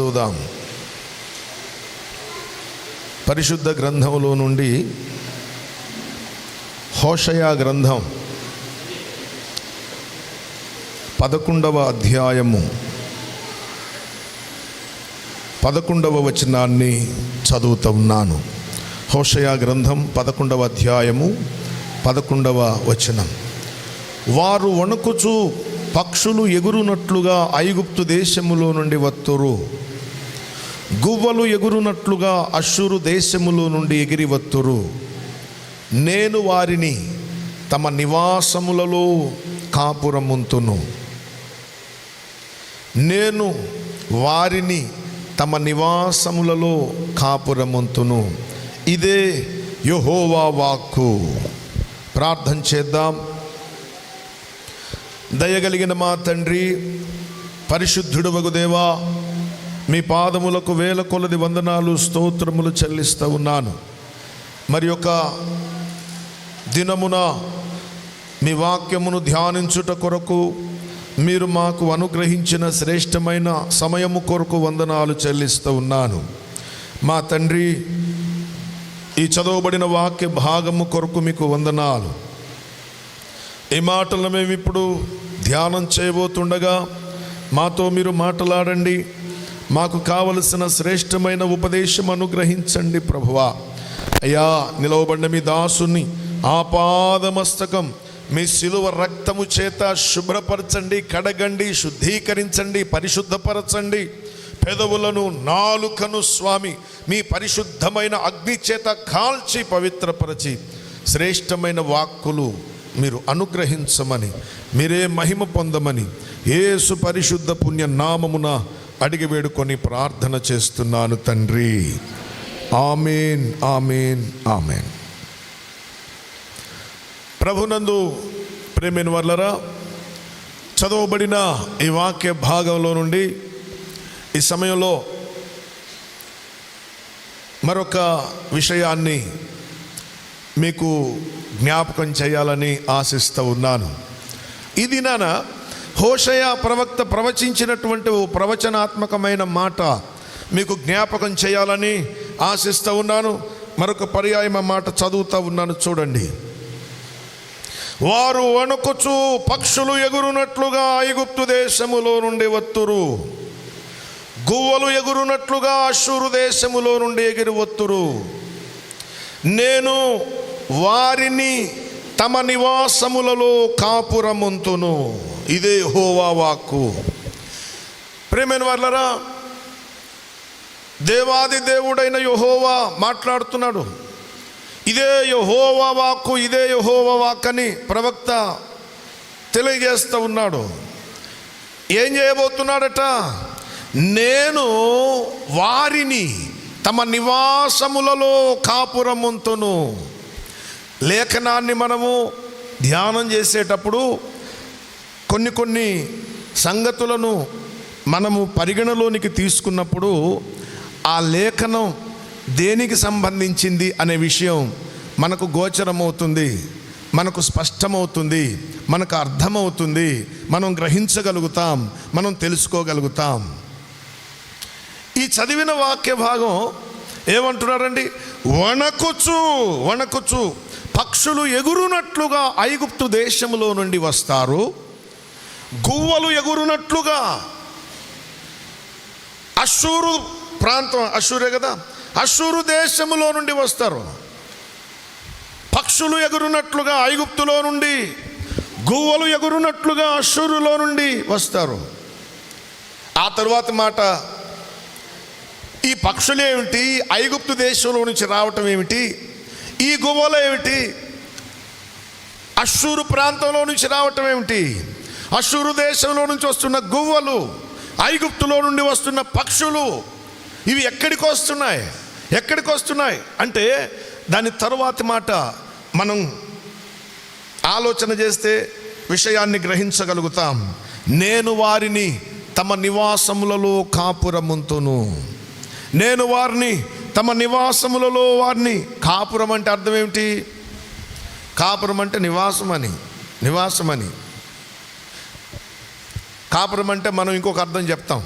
చదువుదాం. పరిశుద్ధ గ్రంథములో నుండి హోషయ గ్రంథం 11వ అధ్యాయము 11వ వచనాన్ని చదువుతూ ఉన్నాను. హోషయ గ్రంథం 11వ అధ్యాయము 11వ వచనం. వారు వణుకుచు పక్షులు ఎగురునట్లుగా ఐగుప్తు దేశములో నుండి వత్తురు, గువ్వలు ఎగురునట్లుగా అష్షూరు దేశములో నుండి ఎగిరి వత్తురు. నేను వారిని తమ నివాసములలో కాపురముంతును. నేను వారిని తమ నివాసములలో కాపురముంతును. ఇదే యెహోవా వాక్కు. ప్రార్థన చేద్దాం. దయగలిగిన మా తండ్రి, పరిశుద్ధుడవగు దేవా, మీ పాదములకు వేల కొలది వందనాలు స్తోత్రములు చెల్లిస్తూ ఉన్నాను. మరి యొక్క దినమున మీ వాక్యమును ధ్యానించుట కొరకు మీరు మాకు అనుగ్రహించిన శ్రేష్టమైన సమయము కొరకు వందనాలు చెల్లిస్తూ ఉన్నాను. మా తండ్రి, ఈ చదవబడిన వాక్య భాగము కొరకు మీకు వందనాలు. ఈ మాటలను మేము ఇప్పుడు ధ్యానం చేయబోతుండగా మాతో మీరు మాట్లాడండి. మాకు కావలసిన శ్రేష్టమైన ఉపదేశం అనుగ్రహించండి ప్రభువా. అయ్యా, నిలవబడిన మీ దాసుని ఆపాదమస్తకం మీ శిలువ రక్తము చేత శుభ్రపరచండి, కడగండి, శుద్ధీకరించండి, పరిశుద్ధపరచండి. పెదవులను, నాలుకను స్వామి మీ పరిశుద్ధమైన అగ్ని చేత కాల్చి పవిత్రపరచి శ్రేష్టమైన వాక్కులు మీరు అనుగ్రహించమని, మీరే మహిమ పొందమని యేసు పరిశుద్ధ పుణ్య నామమున అడిగి వేడుకొని ప్రార్థన చేస్తున్నాను తండ్రి. ఆమేన్, ఆమేన్, ఆమేన్. ప్రభునందు ప్రేమైన వాళ్ళరా, చదవబడిన ఈ వాక్య భాగంలో నుండి ఈ సమయంలో మరొక విషయాన్ని మీకు జ్ఞాపకం చేయాలని ఆశిస్తూ ఉన్నాను. ఈ దినాన హోషయ ప్రవక్త ప్రవచించినటువంటి ఓ ప్రవచనాత్మకమైన మాట మీకు జ్ఞాపకం చేయాలని ఆశిస్తూ ఉన్నాను. మరొక పర్యాయం మాట చదువుతూ ఉన్నాను, చూడండి. వారు వణుకుచు పక్షులు ఎగురునట్లుగా ఐగుప్తు దేశములో నుండి వత్తురు, గువ్వలు ఎగురునట్లుగా అష్షూరు దేశములో నుండి ఎగిరి వత్తురు. నేను వారిని తమ నివాసములలో కాపురముంతును. ఇదే యెహోవా వాక్కు. ప్రియమైన వారలారా, దేవాది దేవుడైన యెహోవా మాట్లాడుతున్నాడు. ఇదే యెహోవా వాక్కు, ఇదే యెహోవా వాక్కు అని ప్రవక్త తెలియజేస్తూ ఉన్నాడు. ఏం చేయబోతున్నాడట? నేను వారిని తమ నివాసములలో కాపురముంతును. లేఖనాన్ని మనము ధ్యానం చేసేటప్పుడు కొన్ని సంగతులను మనము పరిగణలోనికి తీసుకున్నప్పుడు ఆ లేఖనం దేనికి సంబంధించింది అనే విషయం మనకు గోచరమవుతుంది, మనకు స్పష్టమవుతుంది, మనకు అర్థమవుతుంది, మనం గ్రహించగలుగుతాం, మనం తెలుసుకోగలుగుతాం. ఈ చదివిన వాక్య భాగం ఏమంటున్నారండి? వణకుచు పక్షులు ఎగురునట్లుగా ఐగుప్తు దేశములో నుండి వస్తారు, గువ్వలు ఎగురునట్లుగా అష్షూరు ప్రాంతం, అష్షూరే కదా, అష్షూరు దేశములో నుండి వస్తారు. పక్షులు ఎగురునట్లుగా ఐగుప్తులో నుండి, గువ్వలు ఎగురునట్లుగా అష్షూరులో నుండి వస్తారు. ఆ తరువాత మాట, ఈ పక్షులు ఏమిటి, ఐగుప్తు దేశంలో నుంచి రావటం ఏమిటి, ఈ గువ్వలు ఏమిటి, అష్షూరు ప్రాంతంలో నుంచి రావటం ఏమిటి, అష్షూరు దేశంలో నుంచి వస్తున్న గువ్వలు, ఐగుప్తులో నుండి వస్తున్న పక్షులు, ఇవి ఎక్కడికి వస్తున్నాయి అంటే దాని తరువాతి మాట మనం ఆలోచన చేస్తే విషయాన్ని గ్రహించగలుగుతాం. నేను వారిని తమ నివాసములలో కాపురముంతును. నేను వారిని తమ నివాసములలో వారిని. కాపురం అంటే అర్థం ఏమిటి? కాపురం అంటే నివాసమని. కాపురం అంటే మనం ఇంకొక అర్థం చెప్తాం.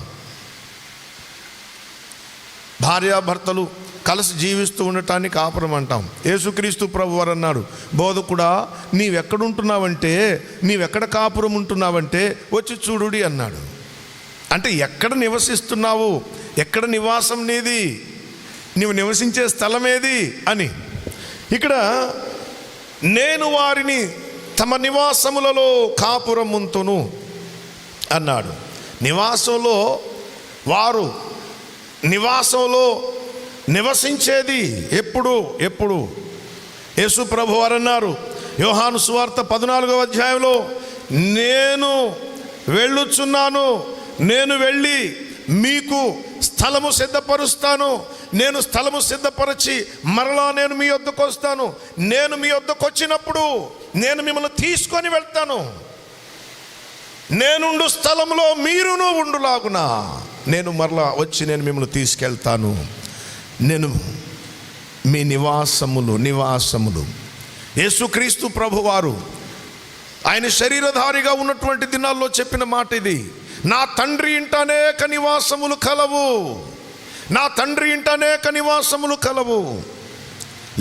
భార్యాభర్తలు కలిసి జీవిస్తూ ఉండటాన్ని కాపురం అంటాం. యేసుక్రీస్తు ప్రభువారు అన్నారు, బోధకుడా నీవెక్కడుంటున్నావంటే, నీవెక్కడ కాపురం ఉంటున్నావంటే వచ్చి చూడుడి అన్నాడు. అంటే ఎక్కడ నివసిస్తున్నావు, ఎక్కడ నివాసం నీది, నీవు నివసించే స్థలం ఏది అని. ఇక్కడ నేను వారిని తమ నివాసములలో కాపురం ఉంతును అన్నాడు. నివాసంలో నివసించేది ఎప్పుడు యేసు ప్రభువారు అన్నారు యోహాను సువార్త 14వ అధ్యాయంలో, నేను వెళ్ళుచున్నాను, నేను వెళ్ళి మీకు స్థలము సిద్ధపరుస్తాను, నేను స్థలము సిద్ధపరిచి మరలా నేను మీ వద్దకు వస్తాను, నేను మీ వద్దకు వచ్చినప్పుడు నేను మిమ్మల్ని తీసుకొని వెళ్తాను, నేనుండు స్థలంలో మీరును ఉండులాగున నేను మరలా వచ్చి నేను మిమ్మల్ని తీసుకెళ్తాను. నేను మీ నివాసములు యేసుక్రీస్తు ప్రభువారు ఆయన శరీరధారిగా ఉన్నటువంటి దినాల్లో చెప్పిన మాట ఇది. నా తండ్రి ఇంట అనేక నివాసములు కలవు, నా తండ్రి ఇంట అనేక నివాసములు కలవు,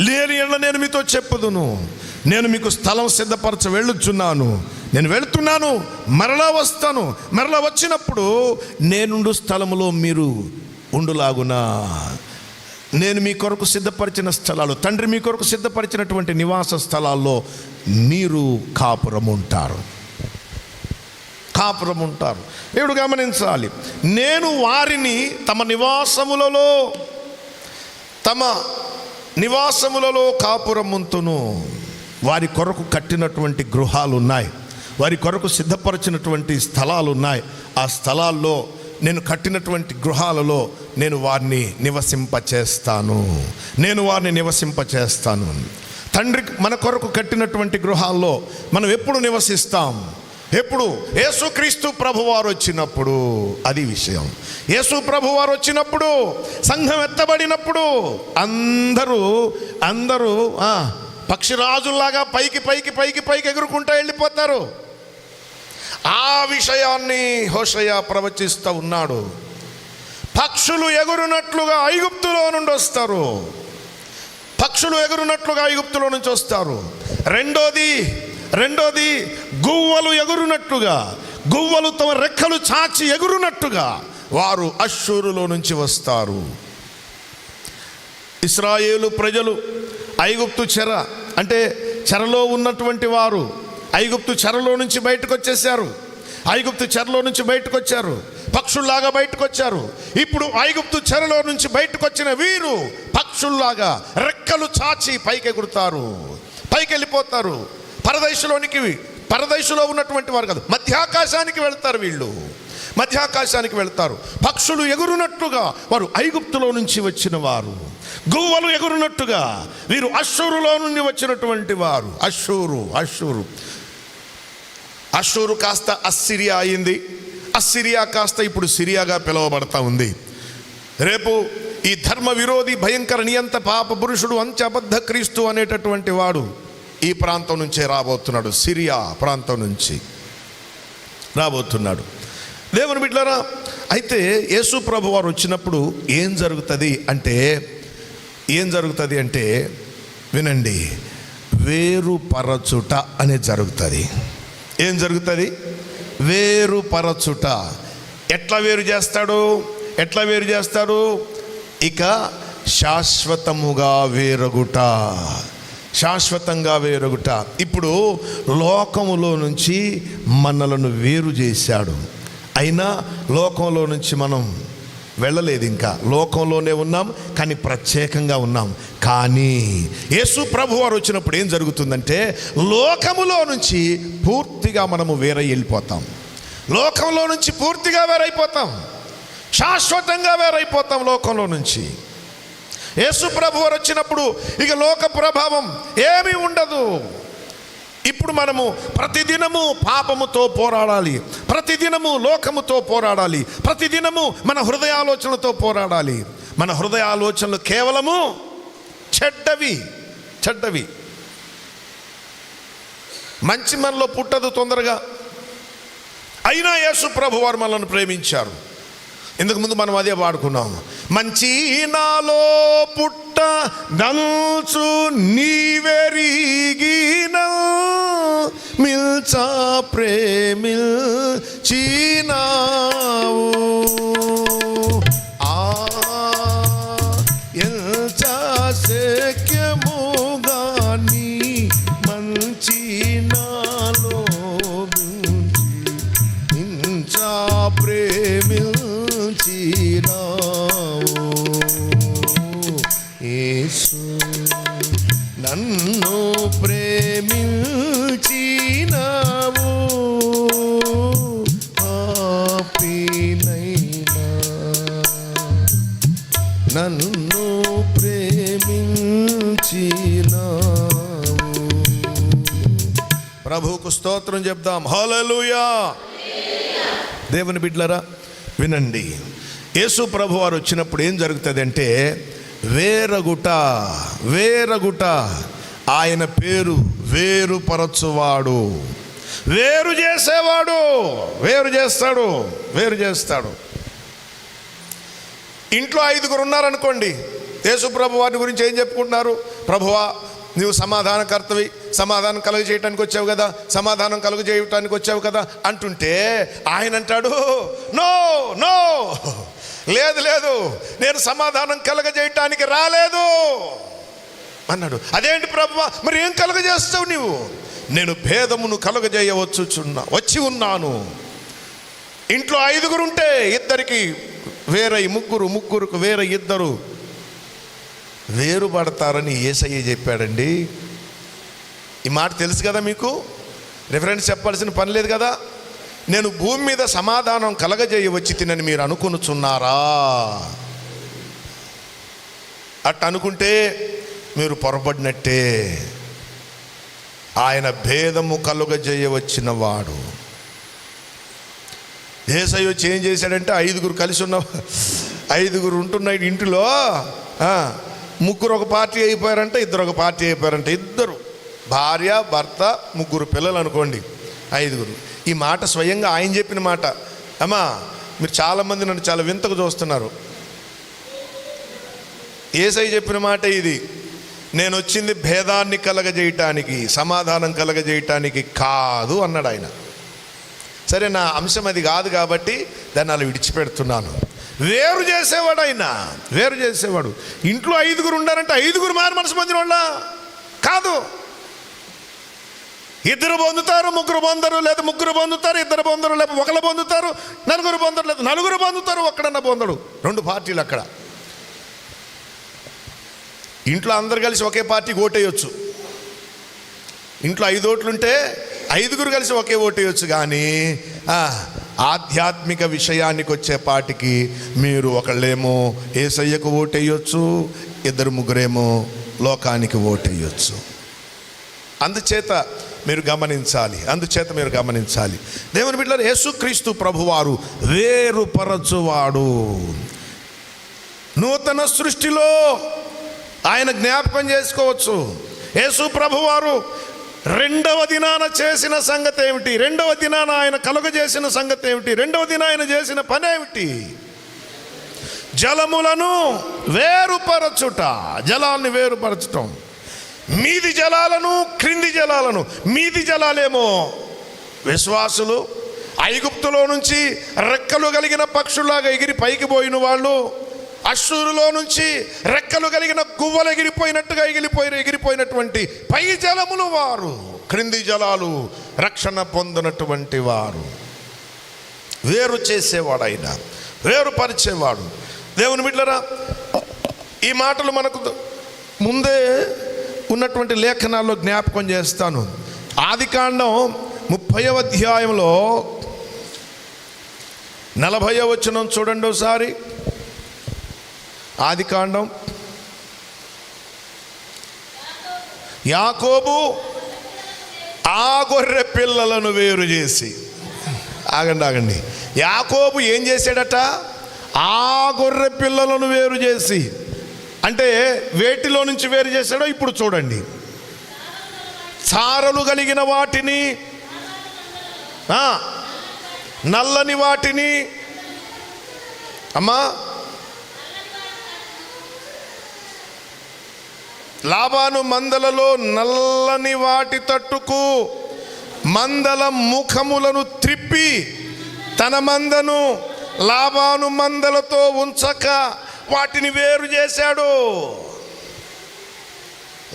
లేని ఎడల నేను మీతో చెప్పుదును, నేను మీకు స్థలం సిద్ధపరచ వెళ్ళుచున్నాను, నేను వెళుతున్నాను, మరలా వస్తాను, మరలా వచ్చినప్పుడు నేనుండు స్థలములో మీరు ఉండులాగునా. నేను మీ కొరకు సిద్ధపరిచిన స్థలాలు, తండ్రి మీ కొరకు సిద్ధపరిచినటువంటి నివాస స్థలాల్లో మీరు కాపురం ఉంటారు. దేవుడు గమనించాలి, నేను వారిని తమ నివాసములలో కాపురం ఉంతును. వారి కొరకు కట్టినటువంటి గృహాలు ఉన్నాయి, వారి కొరకు సిద్ధపరిచినటువంటి స్థలాలు ఉన్నాయి. ఆ స్థలాల్లో, నేను కట్టినటువంటి గృహాలలో నేను వారిని నివసింపచేస్తాను. తండ్రి మన కొరకు కట్టినటువంటి గృహాల్లో మనం ఎప్పుడు నివసిస్తాం? ఎప్పుడు? యేసుక్రీస్తు ప్రభువారు వచ్చినప్పుడు. అది విషయం. యేసు ప్రభువారు వచ్చినప్పుడు, సంఘం ఎత్తబడినప్పుడు అందరూ పక్షిరాజుల్లాగా పైకి ఎగురుకుంటూ వెళ్ళిపోతారు. ఆ విషయాన్ని హోషేయ ప్రవచిస్తూ ఉన్నాడు. పక్షులు ఎగురునట్లుగా ఐగుప్తులో నుండి వస్తారు, పక్షులు ఎగురునట్లుగా ఐగుప్తులో నుంచి వస్తారు. రెండోది గువ్వలు ఎగురునట్టుగా, గువ్వలు తమ రెక్కలు చాచి ఎగురునట్టుగా వారు అష్షూరులో నుంచి వస్తారు. ఇశ్రాయేలు ప్రజలు ఐగుప్తు చెరలో ఉన్నటువంటి వారు ఐగుప్తు చెరలో నుంచి బయటకు వచ్చేసారు. పక్షుల్లాగా బయటకు వచ్చారు. ఇప్పుడు ఐగుప్తు చెరలో నుంచి బయటకు వచ్చిన వీరు పక్షుల్లాగా రెక్కలు చాచి పైకి ఎగురుతారు, పైకి వెళ్ళిపోతారు. పరదేశంలో ఉన్నటువంటి వారు కాదు, మధ్యాకాశానికి వెళ్తారు. వీళ్ళు మధ్యాకాశానికి వెళ్తారు. పక్షులు ఎగురునట్టుగా వారు ఐగుప్తులో నుంచి వచ్చిన వారు, గువ్వలు ఎగురునట్టుగా వీరు అష్షూరులో నుండి వచ్చినటువంటి వారు. అష్షూరు కాస్త అస్సిరియా అయింది. అస్సిరియా కాస్త ఇప్పుడు సిరియాగా పిలువబడతా ఉంది. రేపు ఈ ధర్మ విరోధి, భయంకర నియంత పాప పురుషుడు, అంత్య అబద్ధ క్రీస్తు అనేటటువంటి వాడు ఈ ప్రాంతం నుంచే రాబోతున్నాడు. సిరియా ప్రాంతం నుంచి రాబోతున్నాడు. దేవుని బిడ్డలారా, అయితే యేసు ప్రభు వారు వచ్చినప్పుడు ఏం జరుగుతుంది అంటే వినండి, వేరుపరచుట అనేది జరుగుతుంది. ఏం జరుగుతుంది? వేరుపరచుట. ఎట్లా వేరు చేస్తాడు? ఇక శాశ్వతంగా వేరగుట. ఇప్పుడు లోకములో నుంచి మనలను వేరు చేశాడు. అయినా లోకంలో నుంచి మనం వెళ్ళలేదు, ఇంకా లోకంలోనే ఉన్నాం, కానీ ప్రత్యేకంగా ఉన్నాం. కానీ యేసు ప్రభు వారు వచ్చినప్పుడు ఏం జరుగుతుందంటే, లోకములో నుంచి పూర్తిగా మనము వెళ్ళిపోతాం. లోకంలో నుంచి పూర్తిగా వేరైపోతాం, శాశ్వతంగా వేరైపోతాం లోకంలో నుంచి. యేసు ప్రభు వారు వచ్చినప్పుడు ఇక లోక ప్రభావం ఏమీ ఉండదు. ఇప్పుడు మనము ప్రతిదినము పాపముతో పోరాడాలి, ప్రతిదినము లోకముతో పోరాడాలి, ప్రతిదినము మన హృదయాలోచనలతో పోరాడాలి. మన హృదయాలోచనలు కేవలము చెడ్డవి. మంచి మనలో పుట్టదు తొందరగా. అయినా యేసు ప్రభు వారు మనల్ని ప్రేమించారు. ఇంతకుముందు మనం అదే పాడుకున్నాం. మంచి నాలో పుట్ట దంచు నీవెరిగిన మిల్చా ప్రేమిల్చినావు ఎంచా శక్యముగా నీ మంచి నాలో ఇంచా ప్రేమిల్చినావు యేసు నన్ను ప్రేమించినావు పాపినైనా నన్ను ప్రేమించినావు. ప్రభువుకు స్తోత్రం చెప్దాం. హల్లెలూయా. దేవుని బిడ్డలారా వినండి, యేసు ప్రభు వారు వచ్చినప్పుడు ఏం జరుగుతుంది అంటే వేరగుట ఆయన పేరు వేరుపరచువాడు, వేరు చేసేవాడు, వేరు చేస్తాడు. ఇంట్లో 5 ఉన్నారనుకోండి, యేసు ప్రభు వారి గురించి ఏం చెప్పుకుంటున్నారు? ప్రభువా నువ్వు సమాధానకర్తవి, సమాధానం కలుగజేయటానికి వచ్చావు కదా, సమాధానం కలుగజేయటానికి వచ్చావు కదా అంటుంటే ఆయన అంటాడు, నో నో, లేదు నేను సమాధానం కలుగజేయటానికి రాలేదు అన్నాడు. అదేంటి ప్రభువా, మరి ఏం కలుగజేస్తావు నీవు? నేను భేదమును వచ్చి ఉన్నాను. ఇంట్లో 5 ఉంటే 2కి వేరే ముగ్గురుకు వేరే 2 వేరుపడతారని యేసయ్య చెప్పాడండి. ఈ మాట తెలుసు కదా మీకు, రిఫరెన్స్ చెప్పాల్సిన పని లేదు కదా. నేను భూమి మీద సమాధానం కలగజేయవచ్చి తినని మీరు అనుకొనుచున్నారా? అట్ట అనుకుంటే మీరు పొరపడినట్టే. ఆయన భేదము కలుగజేయవచ్చిన వాడు. యేసయ్య వచ్చి ఏం చేశాడంటే 5 కలిసి ఉన్న 5 ఉంటున్న ఇంటిలో 3 ఒక పార్టీ అయిపోయారంట, 2 ఒక పార్టీ అయిపోయారంట. 2 భార్య భర్త 3 పిల్లలు అనుకోండి, 5. ఈ మాట స్వయంగా ఆయన చెప్పిన మాట. అమ్మా మీరు చాలామంది నన్ను చాలా వింతకు చూస్తున్నారు. యేసయ్య చెప్పిన మాట ఇది. నేను వచ్చింది భేదాన్ని కలగజేయటానికి, సమాధానం కలగజేయటానికి కాదు అన్నాడు ఆయన. సరే, నా అంశం అది కాదు కాబట్టి దాన్ని అలా విడిచిపెడుతున్నాను. వేరు చేసేవాడు ఆయన, వేరు చేసేవాడు. ఇంట్లో 5 ఉన్నారంటే 5 మారు మనసు పొందిన వాళ్ళ కాదు. 2 పొందుతారు, 3 పొందరు, లేదా 3 పొందుతారు, 2 పొందరు, లేదా 1 పొందుతారు, 4 పొందరు, లేదా 4 పొందుతారు, ఒక్కడన్నా పొందడు. 2 పార్టీలు అక్కడ. ఇంట్లో అందరు కలిసి ఒకే పార్టీకి ఓటేయచ్చు. ఇంట్లో 5 ఓట్లుంటే 5 కలిసి ఒకే ఓటేయచ్చు. కానీ ఆధ్యాత్మిక విషయానికి వచ్చేపాటికి మీరు ఒకళ్ళేమో యేసయ్యకు ఓటేయచ్చు, 2 3 లోకానికి ఓటేయచ్చు. అందుచేత మీరు గమనించాలి. దేవుని బిడ్డలారా, యేసుక్రీస్తు ప్రభువారు వేరుపరచువాడు. నూతన సృష్టిలో ఆయన జ్ఞాపకం చేసుకోవచ్చు. యేసు ప్రభువారు 2వ దినాన చేసిన సంగతి ఏమిటి? 2వ దినాన ఆయన కలుగజేసిన సంగతి ఏమిటి? 2వ దిన ఆయన చేసిన పని ఏమిటి? జలములను వేరుపరచుట, జలాన్ని వేరుపరచటం. మీది జలాలను, క్రింది జలాలను. మీది జలాలేమో విశ్వాసులు, ఐగుప్తులో నుంచి రెక్కలు కలిగిన పక్షులాగా ఎగిరి పైకి పోయిన వాళ్ళు, అశ్షూరులో నుంచి రెక్కలు కలిగిన గువ్వలు ఎగిరిపోయినటువంటి పై జలములు వారు. క్రింది జలాలు రక్షణ పొందినటువంటి వారు. వేరు చేసేవాడు ఆయన, వేరుపరిచేవాడు. దేవుని బిడ్డలారా, ఈ మాటలు మనకు ముందే ఉన్నటువంటి లేఖనాల్లో జ్ఞాపకం చేస్తాను. ఆదికాండం 30వ అధ్యాయంలో 40వ వచనం చూడండి ఒకసారి. ఆదికాండం. యాకోబు ఆ గొర్రె పిల్లలను వేరు చేసి, ఆగండి, యాకోబు ఏం చేశాడట? ఆ గొర్రె పిల్లలను వేరు చేసి, అంటే వేటిలో నుంచి వేరు చేశాడో ఇప్పుడు చూడండి. చారలు కలిగిన వాటిని, నల్లని వాటిని, అమ్మా లాబాను మందలలో నల్లని వాటి తట్టుకు మందల ముఖములను త్రిప్పి తన మందను లాబాను మందలతో ఉంచక వాటిని వేరు చేశాడు.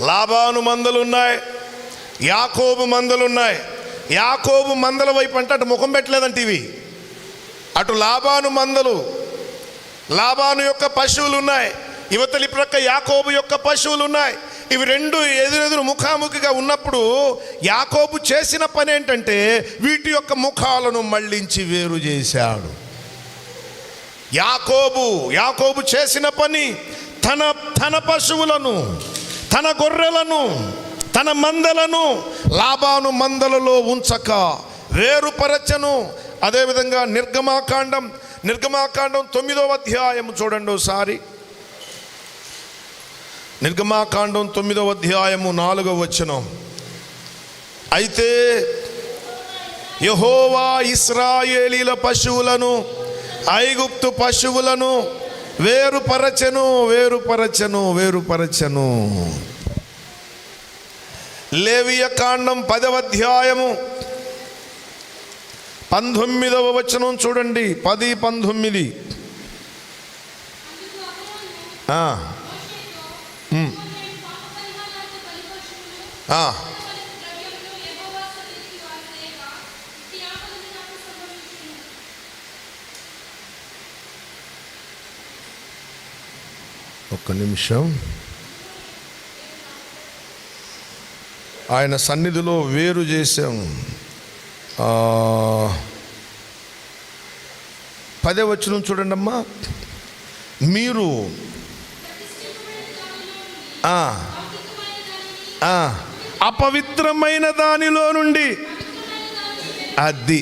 లాబాను మందలున్నాయి, యాకోబు మందలున్నాయి. యాకోబు మందల వైపు అంటే అటు ముఖం పెట్టలేదంటే ఇవి, అటు లాబాను మందలు, లాబాను యొక్క పశువులు ఉన్నాయి, యువతలి ప్రక్క యాకోబు యొక్క పశువులు ఉన్నాయి. ఇవి రెండు ఎదురెదురు ముఖాముఖిగా ఉన్నప్పుడు యాకోబు చేసిన పని ఏంటంటే వీటి యొక్క ముఖాలను మళ్ళించి వేరు చేశాడు. యాకోబు చేసిన పని తన పశువులను, తన గొర్రెలను, తన మందలను లాబాను మందలలో ఉంచక వేరుపరచను. అదేవిధంగా నిర్గమాకాండం 9వ అధ్యాయం చూడండి ఒకసారి. నిర్గమాకాండం 9వ అధ్యాయము 4వ వచనం. అయితే యెహోవా ఇశ్రాయేలీల పశువులను ఐగుప్తు పశువులను వేరుపరచెను. లేవియ కాండం 10వ అధ్యాయము 19వ వచనం చూడండి. 10-19. ఒక్క నిమిషం. ఆయన సన్నిధిలో వేరు చేశాం. 10వ వచనం చూడండి అమ్మా. మీరు అపవిత్రమైన దానిలో నుండి, అది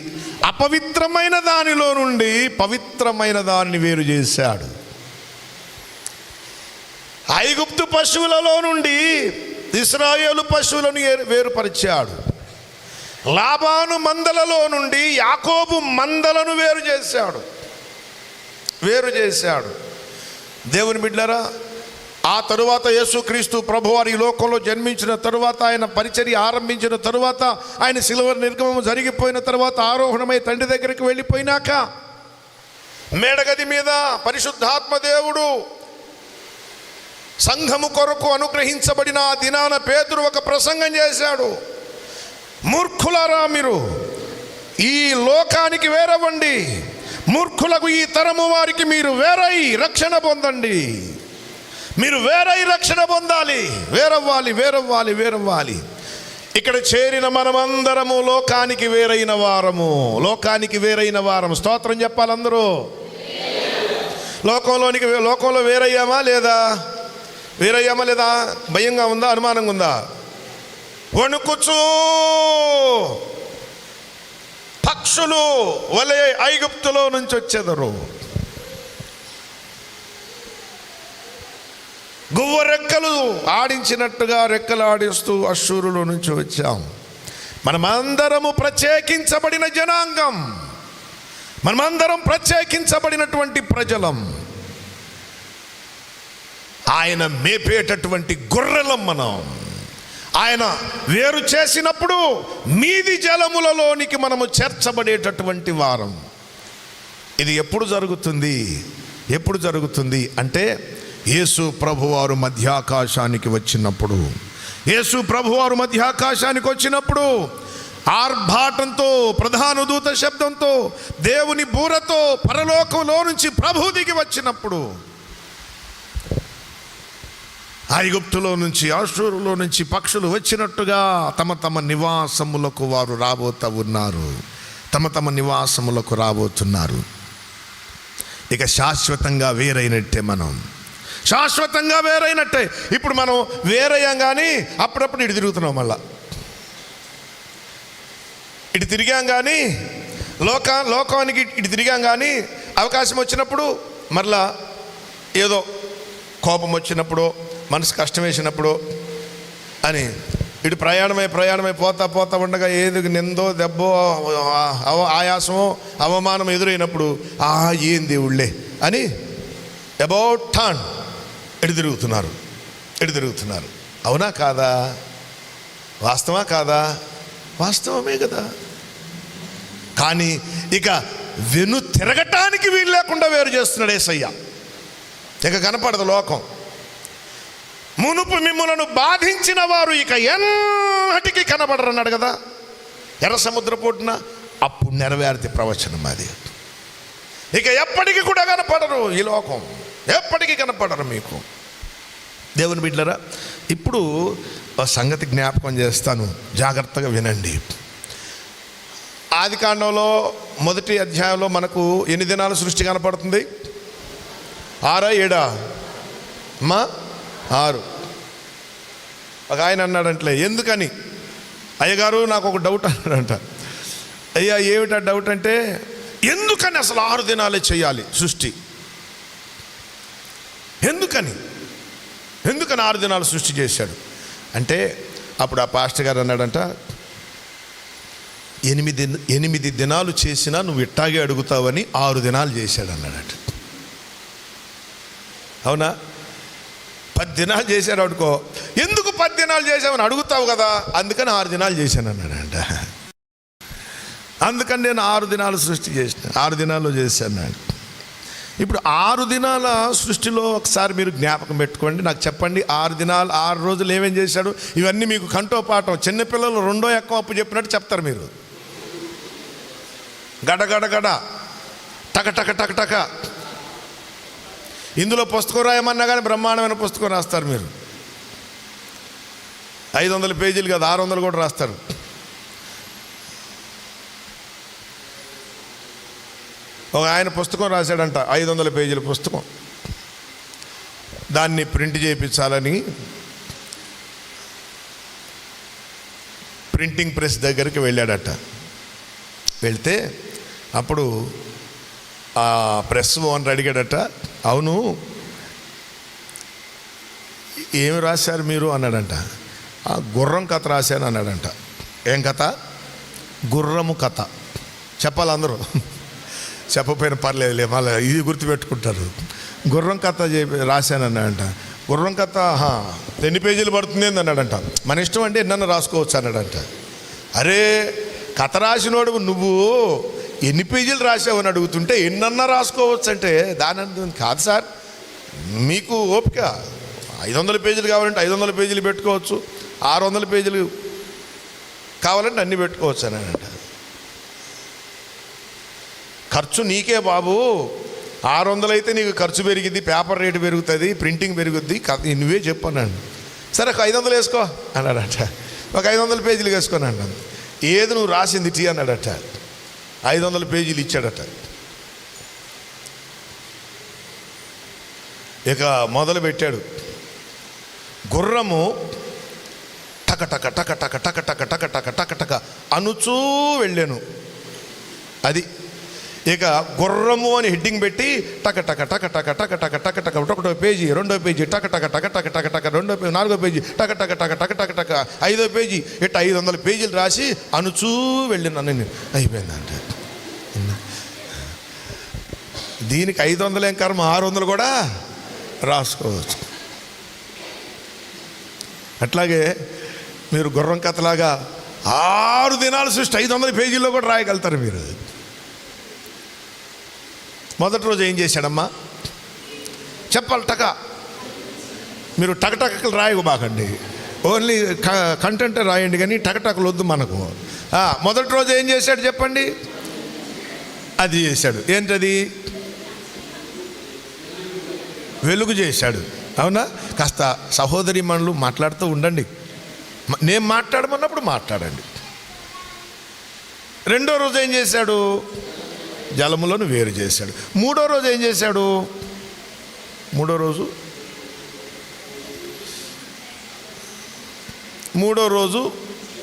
అపవిత్రమైన దానిలో నుండి పవిత్రమైన దానిని వేరు చేశాడు. ఐగుప్తు పశువులలో నుండి ఇశ్రాయేలు పశువులను వేరుపరిచాడు. లాబాను మందలలో నుండి యాకోబు మందలను వేరు చేశాడు. దేవుని బిడ్డలారా, ఆ తరువాత యేసుక్రీస్తు ప్రభువారు ఈ లోకంలో జన్మించిన తరువాత, ఆయన పరిచర్య ఆరంభించిన తరువాత, ఆయన శిలువ నిర్గమం జరిగిపోయిన తరువాత, ఆరోహణమై తండ్రి దగ్గరికి వెళ్ళిపోయినాక మేడగది మీద పరిశుద్ధాత్మ దేవుడు సంఘము కొరకు అనుగ్రహించబడిన ఆ దినాన పేతురు ఒక ప్రసంగం చేశాడు. మూర్ఖులారా, మీరు ఈ లోకానికి వేరవ్వండి, మూర్ఖులకు ఈ తరము వారికి మీరు వేరై రక్షణ పొందండి. మీరు వేరై రక్షణ పొందాలి, వేరవ్వాలి. ఇక్కడ చేరిన మనమందరము లోకానికి వేరైన వారము. స్తోత్రం చెప్పాలి అందరూ. లోకంలో వేరయ్యామా లేదా? భయంగా ఉందా? అనుమానంగా ఉందా? వణుకుచూ పక్షులు వలె ఐగుప్తులో నుంచి వచ్చేదరు. గువ్వ రెక్కలు ఆడించినట్టుగా రెక్కలు ఆడిస్తూ అశ్షూరులో నుంచి వచ్చాం. మనమందరము ప్రత్యేకించబడిన జనాంగం, మనమందరం ప్రత్యేకించబడినటువంటి ప్రజలం. ఆయన మేపేటటువంటి గొర్రెలం మనం. ఆయన వేరు చేసినప్పుడు మీది జలములలోనికి మనము చేర్చబడేటటువంటి వారం. ఇది ఎప్పుడు జరుగుతుంది అంటే యేసు ప్రభువారు మధ్యాకాశానికి వచ్చినప్పుడు ఆర్భాటంతో, ప్రధాన దూత శబ్దంతో, దేవుని బూరతో పరలోకంలో నుంచి ప్రభు దిగి వచ్చినప్పుడు, ఐగుప్తులో నుంచి, అష్షూరులో నుంచి పక్షులు వచ్చినట్టుగా తమ నివాసములకు వారు రాబోతున్నారు. ఇక శాశ్వతంగా వేరైనట్టే. ఇప్పుడు మనం వేరయ్యాం కానీ అప్పుడప్పుడు ఇటు తిరుగుతున్నాం. మళ్ళా ఇటు తిరిగాం కానీ లోకానికి ఇటు తిరిగాం కానీ అవకాశం వచ్చినప్పుడు మరలా ఏదో కోపం వచ్చినప్పుడు, మనసు కష్టం వేసినప్పుడు అని ఇటు ప్రయాణమై పోతా ఉండగా ఏది నిందో, దెబ్బో, ఆయాసమో, అవమానం ఎదురైనప్పుడు ఏం దేవుళ్ళే అని అబౌట్ టర్న్ ఎటు తిరుగుతున్నారు. అవునా కాదా? వాస్తవా కాదా? వాస్తవమే కదా. కానీ ఇక వెను తిరగటానికి వీలు లేకుండా వేరు చేస్తున్నాడు యేసయ్య. ఇక కనపడదు లోకం. మునుపు మిమ్ములను బాధించిన వారు ఇక ఎన్నటికీ కనబడరు అన్నాడు కదా ఎర్ర సముద్ర పోటున. అప్పుడు నెరవేర్తి ప్రవచనం అది. ఇక ఎప్పటికీ కూడా కనపడరు ఈ లోకం, ఎప్పటికీ కనపడరు మీకు. దేవుని బిడ్డలారా, ఇప్పుడు సంగతి జ్ఞాపకం చేస్తాను, జాగ్రత్తగా వినండి. ఆదికాండంలో 1వ అధ్యాయంలో మనకు ఎన్ని దినాల సృష్టి కనపడుతుంది? 6 7 అమ్మా 6. ఒక ఆయన అన్నాడంటే, ఎందుకని అయ్యగారు నాకు ఒక డౌట్ అన్నాడంట. అయ్యా ఏమిటా డౌట్ అంటే, ఎందుకని అసలు 6 దినాలే చేయాలి సృష్టి? ఎందుకని 6 దినాలు సృష్టి చేశాడు అంటే, అప్పుడు ఆ పాస్టర్ గారు అన్నాడంట, 8 దినాలు చేసినా నువ్వు ఇట్టాగే అడుగుతావని 6 దినాలు చేశాడు అన్నాడట. అవునా? 10 దినాలు చేశాడు అనుకో, ఎందుకు 10 దినాలు చేసావని అడుగుతావు కదా, అందుకని 6 దినాలు చేశాను అన్నాడంట. అందుకని నేను 6 దినాలు సృష్టి చేసిన, 6 దినాల్లో చేశాను. ఇప్పుడు 6 దినాల సృష్టిలో ఒకసారి మీరు జ్ఞాపకం పెట్టుకోండి, నాకు చెప్పండి. 6 దినాలు 6 రోజులు ఏమేం చేశాడు? ఇవన్నీ మీకు కంటో పాఠం. చిన్నపిల్లలు 2వ ఎక్కం అప్పు చెప్పినట్టు చెప్తారు మీరు. గడ గడ గడ, టక టక టక టక. ఇందులో పుస్తకం రాయమన్నా కానీ బ్రహ్మాండమైన పుస్తకం రాస్తారు మీరు. 500 పేజీలు కాదు, 600 కూడా రాస్తారు. ఒక ఆయన పుస్తకం రాశాడంట, 500 పేజీల పుస్తకం. దాన్ని ప్రింట్ చేయించాలని ప్రింటింగ్ ప్రెస్ దగ్గరికి వెళ్ళాడట. వెళ్తే అప్పుడు ఆ ప్రెస్ ఓనర్ అడిగాడట, అవును ఏమి రాశారు మీరు అన్నాడంట. ఆ గుర్రం కథ రాశాను అన్నాడంట. ఏం కథ? గుర్రము కథ. చెప్పాలి అందరూ, చెప్పపోయిన పర్లేదులే, మళ్ళీ ఇది గుర్తుపెట్టుకుంటారు. గుర్రం కథ రాశాను అన్నాడంట. గుర్రం కథ ఎన్ని పేజీలు పడుతుంది అన్నాడంట. మన ఇష్టం అంటే ఎన్నన్నా రాసుకోవచ్చు అన్నాడంట. అరే కథ రాసినోడు నువ్వు ఎన్ని పేజీలు రాసావని అడుగుతుంటే ఎన్నన్నా రాసుకోవచ్చు అంటే దాని కాదు సార్, మీకు ఓపిక 500 పేజీలు కావాలంటే 500 పేజీలు పెట్టుకోవచ్చు, 600 పేజీలు కావాలంటే అన్నీ పెట్టుకోవచ్చు అన్నాడంట. ఖర్చు నీకే బాబు, 600 అయితే నీకు ఖర్చు పెరిగింది, పేపర్ రేటు పెరుగుతుంది, ప్రింటింగ్ పెరుగుద్ది, నువ్వే చెప్పన్నాను. సరే ఒక 500 వేసుకో అన్నాడట. ఒక 500 పేజీలు వేసుకోనంట. ఏది నువ్వు రాసింది టీ అన్నాడట. 500 పేజీలు ఇచ్చాడట. ఇక మొదలు పెట్టాడు. గుర్రము టక టక టక టక టక టక టక టక టక టక అనుచూ వెళ్ళాను. అది ఇక గుర్రము అని హెడ్డింగ్ పెట్టి టక టక టక టక టక టక టక టక 1వ పేజీ, 2వ పేజీ టక టక టక టక టక టక 4వ పేజీ టక టక టక టక టక టక 5వ పేజీ ఇట్ట 500 పేజీలు రాసి అనుచూ వెళ్ళిన నేను అయిపోయిందంట. దీనికి 500 ఏం కర్మ, 600 కూడా రాసుకోవచ్చు. అట్లాగే మీరు గుర్రం కథలాగా 6 దినాలు సృష్టి 500 పేజీల్లో కూడా రాయగలుగుతారు మీరు. మొదటి రోజు ఏం చేశాడమ్మా చెప్పాలి? టక. మీరు టకటకలు రాయబాకండి, ఓన్లీ కంటెంట్ రాయండి, కానీ టకటకలు వద్దు మనకు. మొదటి రోజు ఏం చేశాడు చెప్పండి? అది చేశాడు. ఏంటది? వెలుగు చేశాడు. అవునా? కాస్త సహోదరి మనులు మాట్లాడుతూ ఉండండి, నేను మాట్లాడమన్నప్పుడు మాట్లాడండి. 2వ రోజు ఏం చేశాడు? జలములను వేరు చేశాడు. 3వ రోజు ఏం చేశాడు? 3వ రోజు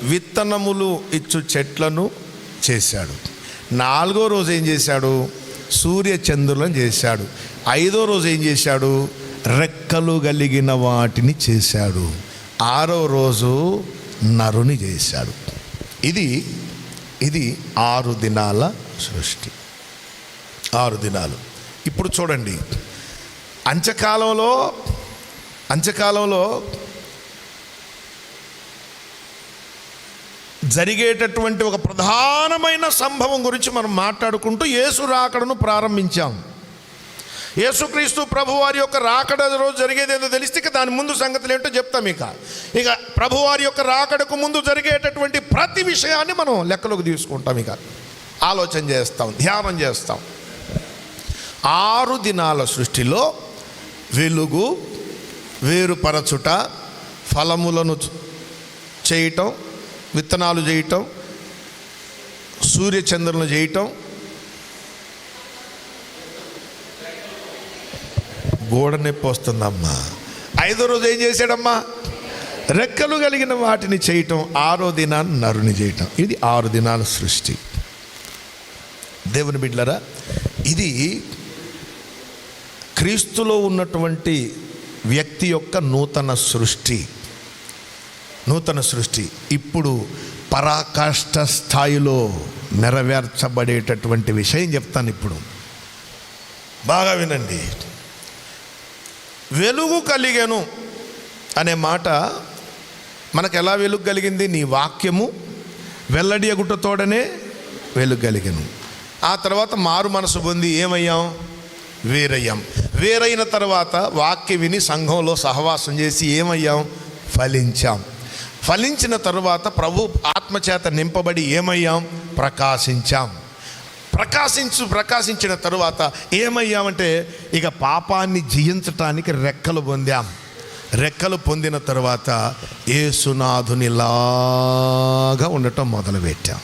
విత్తనములు ఇచ్చు చెట్లను చేశాడు. 4వ రోజు ఏం చేశాడు? సూర్య చంద్రులను చేశాడు. 5వ రోజు ఏం చేశాడు? రెక్కలు కలిగిన వాటిని చేశాడు. 6వ రోజు నరుని చేశాడు. ఇది 6 దినాల సృష్టి. 6 దినాలు. ఇప్పుడు చూడండి, అంత్యకాలంలో జరిగేటటువంటి ఒక ప్రధానమైన సంభవం గురించి మనం మాట్లాడుకుంటూ యేసు రాకడను ప్రారంభించాం. యేసుక్రీస్తు ప్రభువారి యొక్క రాకడ రోజు జరిగేది ఏదో తెలిస్తే ఇక దాని ముందు సంగతులు ఏంటో చెప్తాం. ఇక ప్రభువారి యొక్క రాకడకు ముందు జరిగేటటువంటి ప్రతి విషయాన్ని మనం లెక్కలోకి తీసుకుంటాం, ఇక ఆలోచన చేస్తాం, ధ్యానం చేస్తాం. 6 దినాల సృష్టిలో వెలుగు, వేరుపరచుట, ఫలములను చేయటం, విత్తనాలు చేయటం, సూర్యచంద్రులను చేయటం, గోడ నొప్పి వస్తుందమ్మా. 5వ రోజు ఏం చేశాడమ్మా? రెక్కలు కలిగిన వాటిని చేయటం. 6వ దినాన్ని నరుని చేయటం. ఇది 6 దినాల సృష్టి. దేవుని బిడ్డలారా, ఇది క్రీస్తులో ఉన్నటువంటి వ్యక్తి యొక్క నూతన సృష్టి. ఇప్పుడు పరాకాష్ఠ స్థాయిలో నెరవేర్చబడేటటువంటి విషయం చెప్తాను. ఇప్పుడు బాగా వినండి. వెలుగు కలిగెను అనే మాట మనకు ఎలా వెలుగు కలిగింది? నీ వాక్యము వెల్లడి అగుటతోడనే వెలుగు కలిగెను. ఆ తర్వాత మారు మనసు పొంది ఏమయ్యాం? వేరయ్యాం. వేరైన తర్వాత వాక్యం విని సంఘంలో సహవాసం చేసి ఏమయ్యాం? ఫలించాం. ఫలించిన తరువాత ప్రభు ఆత్మచేత నింపబడి ఏమయ్యాం? ప్రకాశించాం. ప్రకాశించిన తరువాత ఏమయ్యామంటే ఇక పాపాన్ని జయించటానికి రెక్కలు పొందాం. రెక్కలు పొందిన తరువాత యేసునాథునిలాగా ఉండటం మొదలుపెట్టాం.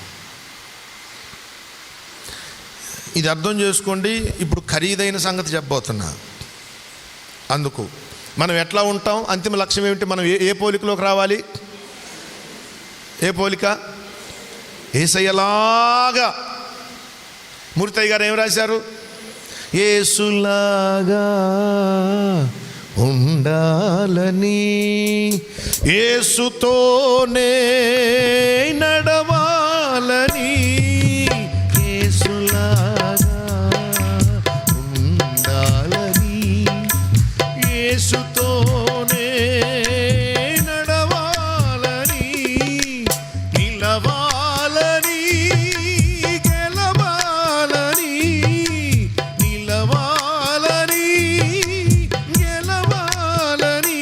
ఇది అర్థం చేసుకోండి. ఇప్పుడు ఖరీదైన సంగతి చెప్పబోతున్నా. అందుకు మనం ఎట్లా ఉంటాం? అంతిమ లక్ష్యం ఏమిటి? మనం ఏ పోలికలోకి రావాలి? ఏ పోలిక? యేసయ్యలాగా. మూర్తయ్య గారు ఏం రాశారు? యేసులాగా ఉండాలని, యేసుతోనే నడవాలని, యేసులాగా ఉండాలని, యేసుతోనే నడవాలని, నిలవాలని, గెలవాలని, నిలవాలని, గెలవాలని,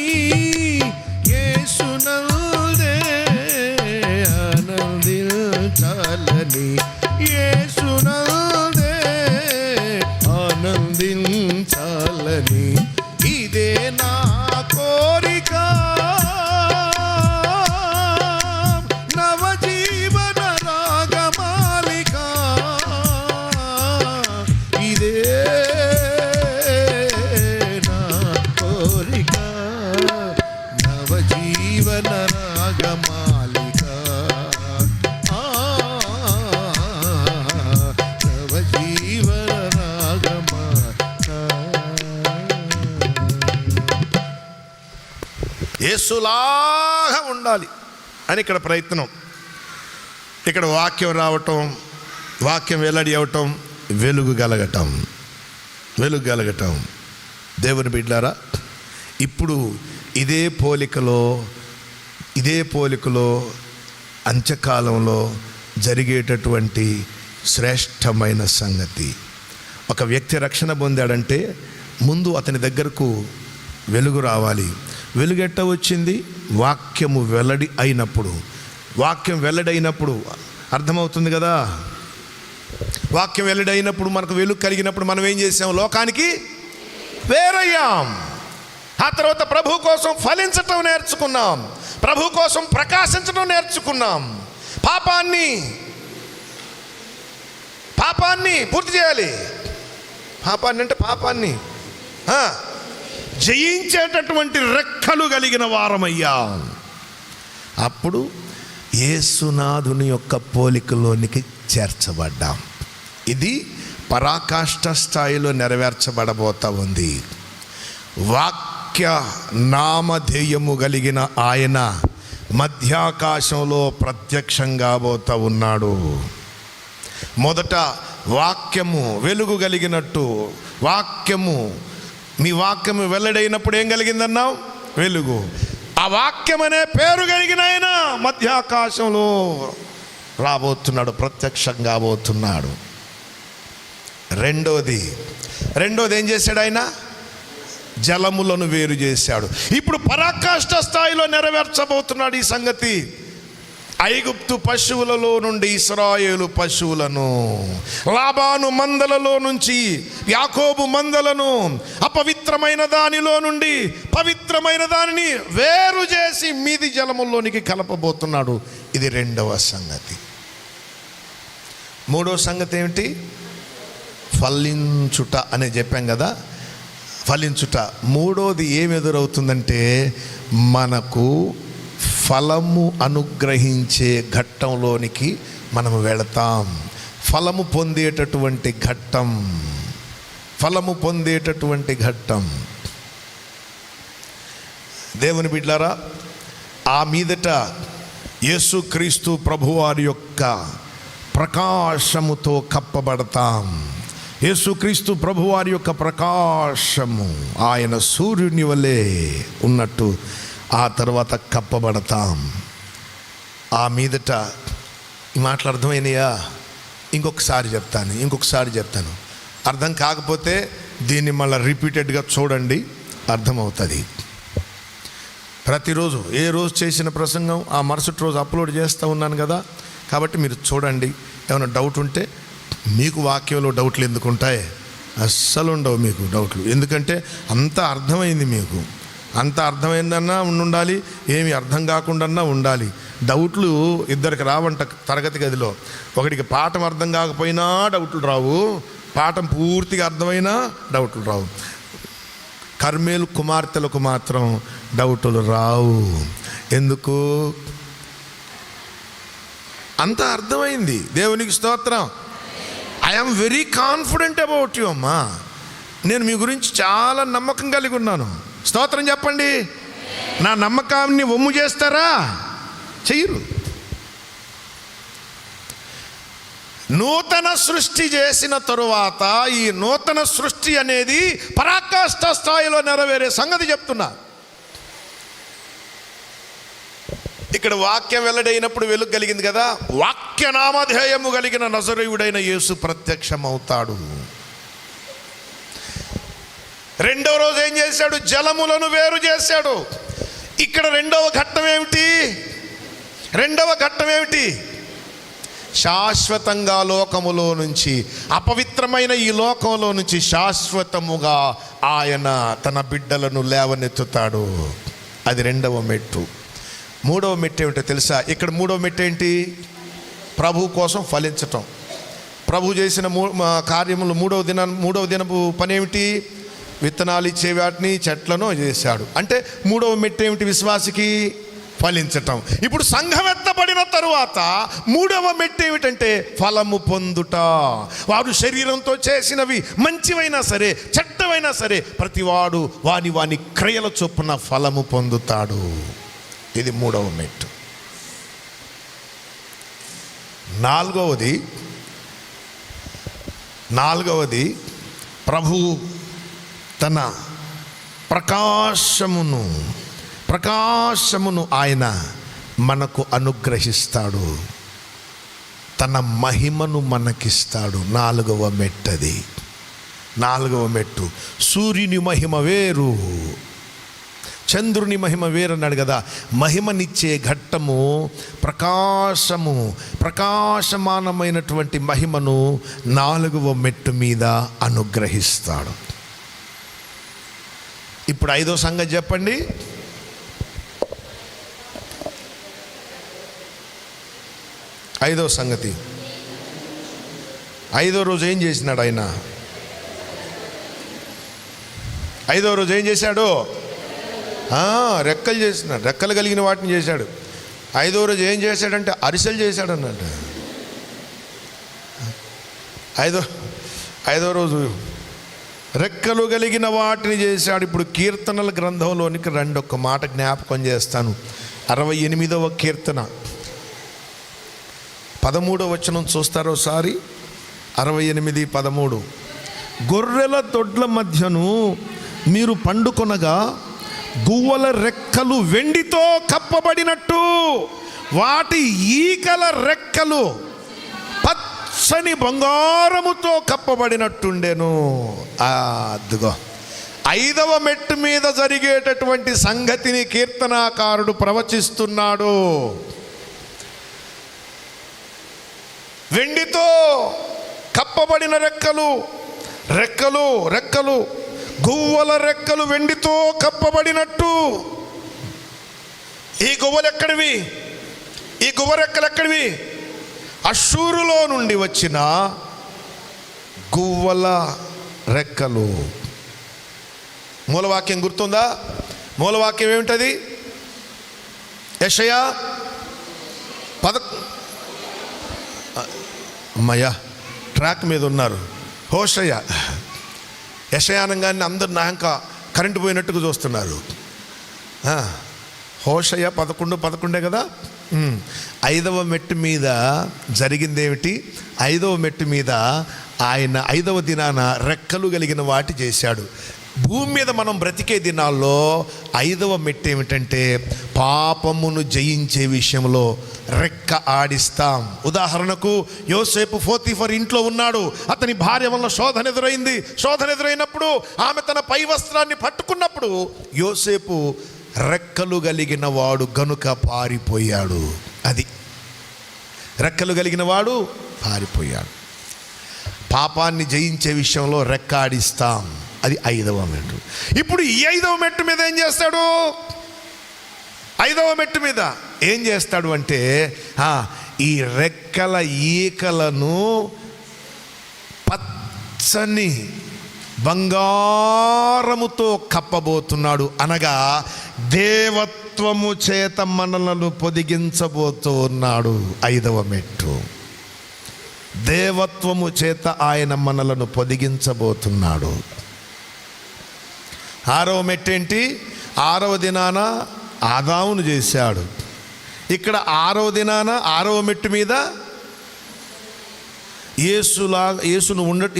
యేసునందే ఆనందించాలని, యేసునందే ఆనందించాలని, ఇదే నా కోరిక. నవజీవన రాగమాలిక, ఇదే నా కోరిక. నవజీవన రాగమాలిక, నవజీవన రాగమాలిక. యేసులాగా ఉండాలి అని ఇక్కడ ప్రయత్నం. ఇక్కడ వాక్యం రావటం, వాక్యం వెల్లడి అవటం, వెలుగు కలగటం. దేవుని బిడ్డలారా, ఇప్పుడు ఇదే పోలికలో అంత్యకాలంలో జరిగేటటువంటి శ్రేష్టమైన సంగతి. ఒక వ్యక్తి రక్షణ పొందాడంటే ముందు అతని దగ్గరకు వెలుగు రావాలి. వెలుగెట్ట వచ్చింది? వాక్యము వెల్లడి అయినప్పుడు. వాక్యం వెల్లడైనప్పుడు అర్థమవుతుంది కదా. వాక్యం వెల్లడైనప్పుడు మనకు వెలుగు కలిగినప్పుడు మనం ఏం చేసాం? లోకానికి వేరయ్యాం. ఆ తర్వాత ప్రభు కోసం ఫలించటం నేర్చుకున్నాం, ప్రభు కోసం ప్రకాశించడం నేర్చుకున్నాం. పాపాన్ని పూర్తి చేయాలి. పాపాన్ని జయించేటటువంటి రెక్కలు కలిగిన వారమయ్యాం. అప్పుడు యేసునాథుని యొక్క పోలికలోనికి చేర్చబడ్డాం. ఇది పరాకాష్ఠ స్థాయిలో నెరవేర్చబడబోతా ఉంది. వాక్య నామధేయము కలిగిన ఆయన మధ్యాకాశంలో ప్రత్యక్షం కాబోతా ఉన్నాడు. మొదట వాక్యము వెలుగు కలిగినట్టు, మీ వాక్యము వెల్లడైనప్పుడు ఏం కలిగిందన్నావు? వెలుగు. ఆ వాక్యం అనే పేరు కలిగిన ఆయన మధ్యాకాశంలో రాబోతున్నాడు, ప్రత్యక్షం కాబోతున్నాడు. రెండోది ఏం చేశాడు ఆయన? జలములను వేరు చేశాడు. ఇప్పుడు పరాకాష్ఠ స్థాయిలో నెరవేర్చబోతున్నాడు ఈ సంగతి. ఐగుప్తు పశువులలో నుండి ఇశ్రాయేలు పశువులను, లాబాను మందలలో నుంచి యాకోబు మందలను, అపవిత్రమైన దానిలో నుండి పవిత్రమైన దానిని వేరు చేసి మీది జలముల్లోనికి కలపబోతున్నాడు. ఇది రెండవ సంగతి. మూడవ సంగతి ఏమిటి? ఫలించుట అని చెప్పాం కదా, ఫలించుట. మూడోది ఏమి ఎదురవుతుందంటే, మనకు ఫలము అనుగ్రహించే ఘట్టంలోనికి మనం వెళతాం. ఫలము పొందేటటువంటి ఘట్టం. దేవుని బిడ్డలారా, ఆ మీదట యేసుక్రీస్తు ప్రభువారి యొక్క ప్రకాశముతో కప్పబడతాం. యేసుక్రీస్తు ప్రభువారి యొక్క ప్రకాశము ఆయన సూర్యుని వలె ఉన్నట్టు ఆ తర్వాత కప్పబడతాం. ఆ మీదట ఈ మాటలు అర్థమైనయా? ఇంకొకసారి చెప్తాను. అర్థం కాకపోతే దీన్ని మళ్ళీ రిపీటెడ్గా చూడండి, అర్థమవుతుంది. ప్రతిరోజు ఏ రోజు చేసిన ప్రసంగం ఆ మరుసటి రోజు అప్లోడ్ చేస్తూ ఉన్నాను కదా, కాబట్టి మీరు చూడండి. ఏమైనా డౌట్ ఉంటే, మీకు వాక్యంలో డౌట్లు ఎందుకు ఉంటాయి? అస్సలు ఉండవు మీకు డౌట్లు. ఎందుకంటే అంత అర్థమైంది. మీకు అంత అర్థమైందన్నా ఉండాలి, ఏమి అర్థం కాకుండా ఉండాలి. డౌట్లు ఇద్దరికి రావంట తరగతి గదిలో. ఒకడికి పాఠం అర్థం కాకపోయినా డౌట్లు రావు, పాఠం పూర్తిగా అర్థమైనా డౌట్లు రావు. కర్మేలు కుమార్తెలకు మాత్రం డౌట్లు రావు. ఎందుకు? అంత అర్థమైంది. దేవునికి స్తోత్రం. I'm very confident about you అమ్మా. నేను మీ గురించి చాలా నమ్మకం కలిగి ఉన్నాను. స్తోత్రం చెప్పండి. నా నమ్మకాన్ని వమ్ము చేస్తారా? చెయ్యరు. నూతన సృష్టి చేసిన తరువాత ఈ నూతన సృష్టి అనేది పరాకాష్ఠ స్థాయిలో నెరవేరే సంగతి చెప్తున్నా. ఇక్కడ వాక్యం వెల్లడైనప్పుడు వెలుగు కలిగింది కదా, వాక్య నామధేయము కలిగిన నజరేయుడైన యేసు ప్రత్యక్షమవుతాడు. రెండవ రోజు ఏం చేశాడు? జలములను వేరు చేశాడు. ఇక్కడ రెండవ ఘట్టం ఏమిటి? శాశ్వతంగా లోకములో నుంచి, అపవిత్రమైన ఈ లోకంలో నుంచి శాశ్వతముగా ఆయన తన బిడ్డలను లేవనెత్తుతాడు. అది రెండవ మెట్టు. మూడవ మెట్టు ఏమిటో తెలుసా? ఇక్కడ మూడవ మెట్టు ఏంటి? ప్రభు కోసం ఫలించటం. ప్రభు చేసిన కార్యములు మూడవ దినపు పని ఏమిటి? విత్తనాలు ఇచ్చే వాటిని, చెట్లను చేశాడు. అంటే మూడవ మెట్టు ఏమిటి? విశ్వాసికి ఫలించటం. ఇప్పుడు సంఘం ఎత్తబడిన తరువాత మూడవ మెట్టు ఏమిటంటే ఫలము పొందుట. వారు శరీరంతో చేసినవి మంచివైనా సరే చెడ్డవైనా సరే ప్రతివాడు వాని క్రియల చొప్పున ఫలము పొందుతాడు. ఇది మూడవ మెట్టు. నాలుగవది ప్రభు తన ప్రకాశమును ఆయన మనకు అనుగ్రహిస్తాడు, తన మహిమను మనకిస్తాడు. నాలుగవ మెట్టు. సూర్యుని మహిమ వేరు, చంద్రుని మహిమ వేరన్నాడు కదా. మహిమనిచ్చే ఘట్టము ప్రకాశమానమైనటువంటి మహిమను నాలుగవ మెట్టు మీద అనుగ్రహిస్తాడు. ఇప్పుడు ఐదో సంగతి చెప్పండి. ఐదో సంగతి, ఐదో రోజు ఏం చేసినాడు ఆయన? ఐదో రోజు ఏం చేశాడు? రెక్కలు చేసినాడు. రెక్కలు కలిగిన వాటిని చేశాడు. ఐదో రోజు ఏం చేశాడంటే అరిసెలు చేశాడు అన్నట్టు. ఐదో రోజు రెక్కలు కలిగిన వాటిని చేశాడు. ఇప్పుడు కీర్తనల గ్రంథంలోనికి రండి, ఒక్క మాట జ్ఞాపకం చేస్తాను. 68వ కీర్తన 13వ వచనం చూస్తారో సారి. 68:13. గొర్రెల దొడ్ల మధ్యను మీరు పండుకొనగా గువ్వల రెక్కలు వెండితో కప్పబడినట్టు వాటి ఈకల రెక్కలు పచ్చని బంగారముతో కప్పబడినట్టుండెను. అదిగో 5వ మెట్టు మీద జరిగేటటువంటి సంగతిని కీర్తనాకారుడు ప్రవచిస్తున్నాడు. వెండితో కప్పబడిన రెక్కలు, రెక్కలు రెక్కలు గువ్వల రెక్కలు వెండితో కప్పబడినట్టు. ఈ గువ్వలు ఎక్కడివి? ఈ గువ్వ రెక్కలు ఎక్కడివి? అష్షూరులో నుండి వచ్చిన గువ్వల రెక్కలు. మూలవాక్యం గుర్తుందా? మూలవాక్యం ఏమిటది? యెషయా అమ్మయ్యా ట్రాక్ మీద ఉన్నారు. హోషయ. యెషయానంగాన్ని అందరు నాక కరెంటు పోయినట్టుగా చూస్తున్నారు. హోషయ 11:11 కదా. 5వ మెట్టు మీద జరిగిందేమిటి? 5వ మెట్టు మీద ఆయన 5వ దినాన రెక్కలు కలిగిన వాటి చేశాడు. భూమి మీద మనం బ్రతికే దినాల్లో 5వ మెట్టు ఏమిటంటే పాపమును జయించే విషయంలో రెక్క ఆడిస్తాం. ఉదాహరణకు యోసేపు పోతీఫర్ ఇంట్లో ఉన్నాడు. అతని భార్య వల్ల శోధన ఎదురైంది. శోధన ఎదురైనప్పుడు ఆమె తన పై వస్త్రాన్ని పట్టుకున్నప్పుడు యోసేపు రెక్కలు కలిగిన వాడు గనుక పారిపోయాడు. అది రెక్కలు కలిగిన వాడు పారిపోయాడు. పాపాన్ని జయించే విషయంలో రెక్క ఆడిస్తాం. అది 5వ మెట్టు. ఇప్పుడు ఈ 5వ మెట్టు మీద ఏం చేస్తాడు? 5వ మెట్టు మీద ఏం చేస్తాడు అంటే ఈ రెక్కల ఈకలను పచ్చని బంగారముతో కప్పబోతున్నాడు. అనగా దేవత్వము చేత మనలను పొదిగించబోతున్నాడు. 5వ మెట్టు దేవత్వము చేత ఆయన మనలను పొదిగించబోతున్నాడు. 6వ మెట్టు ఏంటి? 6వ దినాన ఆదామును చేశాడు. ఇక్కడ 6వ దినాన 6వ మెట్టు మీద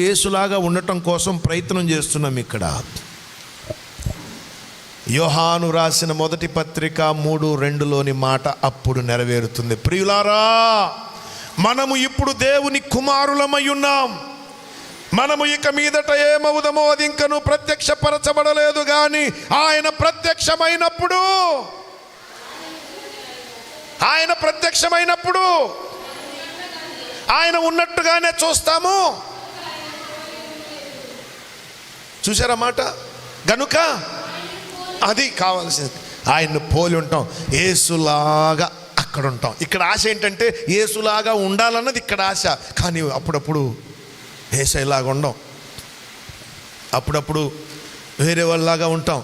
యేసులాగా ఉండటం కోసం ప్రయత్నం చేస్తున్నాం. ఇక్కడ యోహాను రాసిన మొదటి పత్రిక 3:2లోని మాట అప్పుడు నెరవేరుతుంది. ప్రియులారా, మనము ఇప్పుడు దేవుని కుమారులమై ఉన్నాం. మనము ఇక మీదట ఏమవుదామో అది ఇంకను ప్రత్యక్షపరచబడలేదు. కానీ ఆయన ప్రత్యక్షమైనప్పుడు ఆయన ఉన్నట్టుగానే చూస్తాము. చూసారా మాట? గనుక అది కావాల్సింది. ఆయన్ని పోలి ఉంటాం. యేసులాగా అక్కడ ఉంటాం. ఇక్కడ ఆశ ఏంటంటే యేసులాగా ఉండాలన్నది ఇక్కడ ఆశ. కానీ అప్పుడప్పుడు యేసయ్యలాగా ఉండం, అప్పుడప్పుడు వేరే వాళ్ళలాగా ఉంటాం.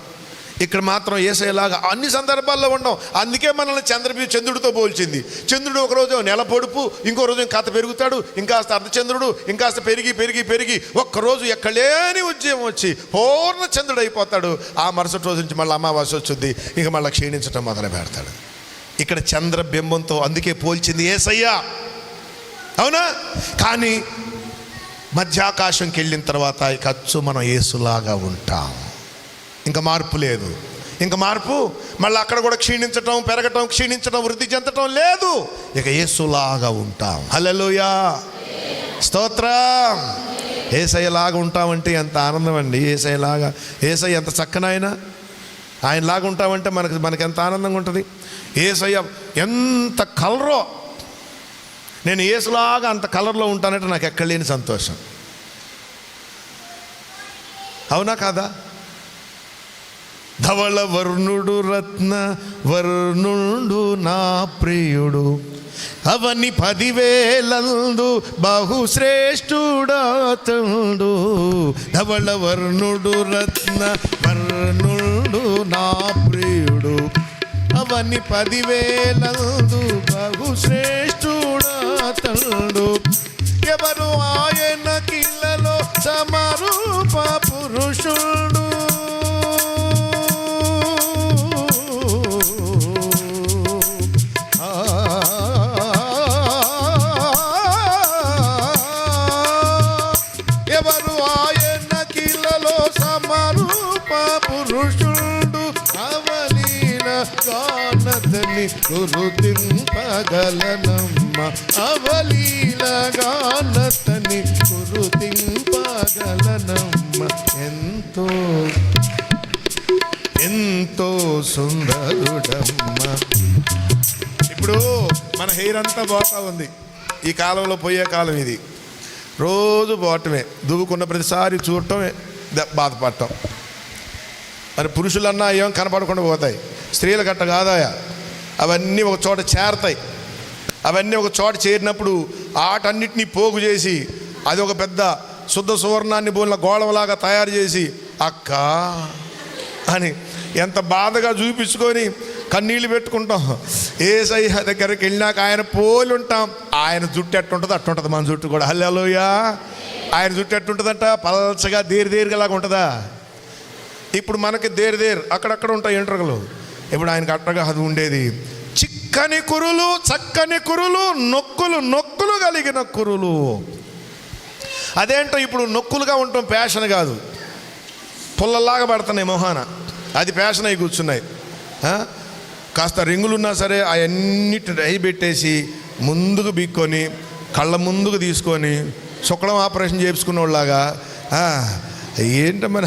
ఇక్కడ మాత్రం యేసయ్యలాగా అన్ని సందర్భాల్లో ఉండం. అందుకే మనల్ని చంద్రుడితో పోల్చింది. చంద్రుడు ఒకరోజు నెల పొడుపు, ఇంకో రోజు కాస్త పెరుగుతాడు, ఇంకాస్త అర్ధచంద్రుడు, ఇంకాస్త పెరిగి పెరిగి పెరిగి ఒక్కరోజు ఎక్కలేని ఉద్యమం వచ్చి పూర్ణ చంద్రుడు అయిపోతాడు. ఆ మరుసటి రోజు నుంచి మళ్ళీ అమావాస్య వచ్చింది, ఇక మళ్ళీ క్షీణించడం మొదలు పెడతాడు. ఇక్కడ చంద్రబింబంతో అందుకే పోల్చింది యేసయ్య. అవునా? కానీ మధ్యాకాశంకి వెళ్ళిన తర్వాత ఇక అచ్చు మనం యేసులాగా ఉంటాం. ఇంకా మార్పు లేదు. ఇంకా మార్పు మళ్ళీ అక్కడ కూడా క్షీణించటం, పెరగటం, క్షీణించటం, వృద్ధి చెందటం లేదు. ఇక యేసులాగా ఉంటాం. హల్లెలూయా, స్తోత్రం. యేసయ్యలాగా ఉంటామంటే ఎంత ఆనందం అండి. యేసయ్య ఎంత చక్కనైనా ఆయనలాగా ఉంటామంటే మనకి ఎంత ఆనందంగా ఉంటుంది. యేసయ్య ఎంత కలరో, నేను యేసులాగా అంత కలర్లో ఉంటానంటే నాకు ఎక్కడ లేని సంతోషం. అవునా కాదా? ధవళ వర్ణుడు రత్న వర్ణుడు నా ప్రియుడు, అవని 10,000 బహుశ్రేష్ఠుడాతడు. ధవళ వర్ణుడు రత్న వర్ణుడు నా ప్రియుడు, అవని 10,000 బహుశ్రేష్ఠుడాతడు. ఎవరు ఆయన కిలలో సమరూప పురుషుడు, ఎవరు ఆయన కిలలో సమరూప పురుషుడు. గానతని గురుతింపగలనమ్మ, అవలీలగా గానతని గురుతింపగలనమ్మ. ఎంతో ఎంతో సుందరుడమ్మ. ఇప్పుడు మన హెయిర్ అంతా పోతా ఉంది, ఈ కాలంలో పోయే కాలం ఇది. రోజు పోవటమే, దువ్వుకున్న ప్రతిసారి చూడటమే, బాధపడటం. మరి పురుషులన్నా ఏం కనపడకుండా పోతాయి, స్త్రీల గట్ట కాదాయా. అవన్నీ ఒక చోట చేరతాయి. అవన్నీ ఒక చోట చేరినప్పుడు ఆటన్నిటినీ పోగు చేసి అది ఒక పెద్ద శుద్ధ సువర్ణాన్ని పోలిన గోళంలాగా తయారు చేసి అక్క అని ఎంత బాధగా చూపించుకొని కన్నీళ్ళు పెట్టుకుంటాం. యేసయ్య దగ్గరికి వెళ్ళినాక ఆయన పోలి ఉంటాం. ఆయన జుట్టు ఎట్టుంటుంది అట్టుంటుంది మన జుట్టు కూడా. హల్లెలూయా. ఆయన జుట్టు ఎట్టుంటుందంట, పలచగా దేరిలాగా ఉంటుందా. ఇప్పుడు మనకి దేరు అక్కడక్కడ ఉంటాయి ఎంట్రుకలు. ఇప్పుడు ఆయనకి అట్టగా అది ఉండేది. చిక్కని కురులు, చక్కని కురులు, నొక్కులు కలిగిన కురులు. అదేంటో ఇప్పుడు నొక్కులుగా ఉండటం ఫ్యాషన్ కాదు, పుల్లలాగా పడుతున్నాయి మొహాన, అది ఫ్యాషన్ అయి కూర్చున్నాయి. కాస్త రింగులున్నా సరే అవన్నిటి అయి పెట్టేసి ముందుకు బిక్కొని కళ్ళ ముందుకు తీసుకొని శుక్లం ఆపరేషన్ చేసుకున్న వాళ్ళలాగా. ఏంటమ్మా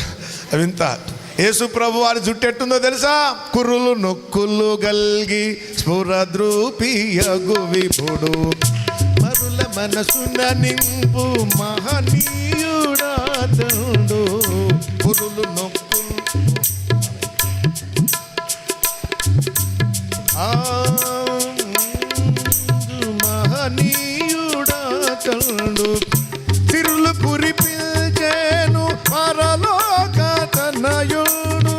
వింత. యేసు ప్రభు వారి జుట్టు ఎట్టుందో తెలుసా? కుర్రులు నొక్కులు గల్గి స్ఫురద్రూపియగు విభుడు, మరుల మనసున నింపు మహనీయుడాతడు. కుర్రులు నొక్కులు మహనీయుడాతడు, తిరులు కురిపించేను పరలోక తనయుడు.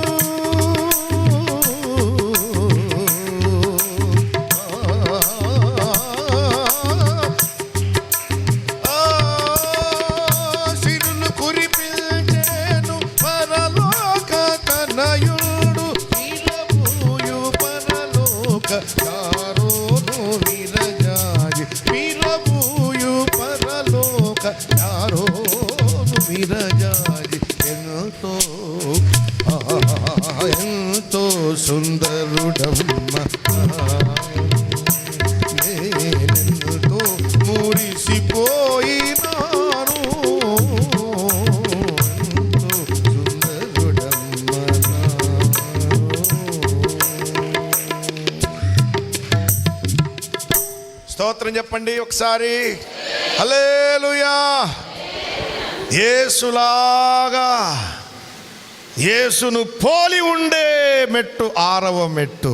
సిరులు కురిపించేను పరలోక తనయుడు, వీరభూయు పరలోక యారోను విరజాజి, వీరభూయు పరలోక యారోను విరజాజి. ఎంతో సుందరుడమ్మ, నేనెంతో మురిసిపోయినాను. ఎంతో సుందరుడమ్మ. స్తోత్రం చెప్పండి ఒకసారి. హల్లెలూయా. యేసులాగా, యేసును పోలి ఉండే మెట్టు 6వ మెట్టు.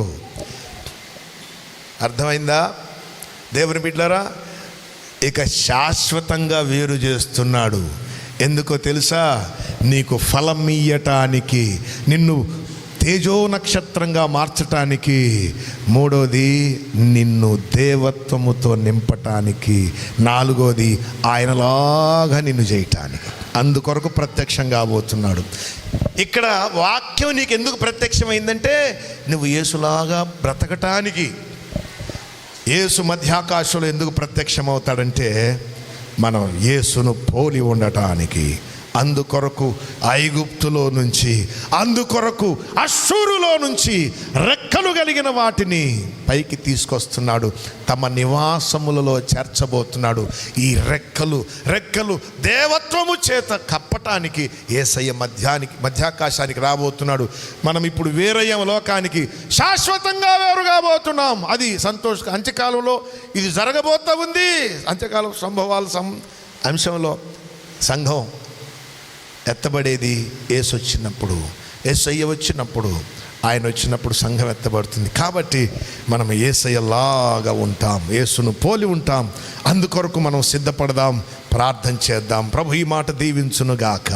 అర్థమైందా దేవుని బిడ్డలారా? ఇక శాశ్వతంగా వేరు చేస్తున్నాడు. ఎందుకో తెలుసా? నీకు ఫలం ఇయ్యటానికి, నిన్ను తేజో నక్షత్రంగా మార్చటానికి. 3వది నిన్ను దేవత్వముతో నింపటానికి. 4వది ఆయనలాగా నిన్ను చేయటానికి. అందుకొరకు ప్రత్యక్షం కాబోతున్నాడు. ఇక్కడ వాక్యం నీకు ఎందుకు ప్రత్యక్షమైందంటే నువ్వు యేసులాగా బ్రతకటానికి. యేసు మధ్యాకాశంలో ఎందుకు ప్రత్యక్షమవుతాడంటే మనం యేసును పోలి ఉండటానికి. అందుకొరకు ఐగుప్తులో నుంచి, అందుకొరకు అష్షూరులో నుంచి రెక్కలు కలిగిన వాటిని పైకి తీసుకొస్తున్నాడు, తమ నివాసములలో చేర్చబోతున్నాడు. ఈ రెక్కలు దేవత్వము చేత కప్పటానికి యేసయ్య మధ్యాకాశానికి రాబోతున్నాడు. మనం ఇప్పుడు వేరయ్యాం, లోకానికి శాశ్వతంగా వేరు కాబోతున్నాం. అది అంత్యకాలంలో ఇది జరగబోతా ఉంది. అంత్యకాలం సంభవాల అంశంలో సంఘం ఎత్తబడేది యేసు వచ్చినప్పుడు, యేసయ్య వచ్చినప్పుడు, ఆయన వచ్చినప్పుడు సంఘం ఎత్తబడుతుంది. కాబట్టి మనం యేసయ్యలాగా ఉంటాం, యేసును పోలి ఉంటాం. అందుకొరకు మనం సిద్ధపడదాం, ప్రార్థన చేద్దాం. ప్రభు ఈ మాట దీవించునుగాక.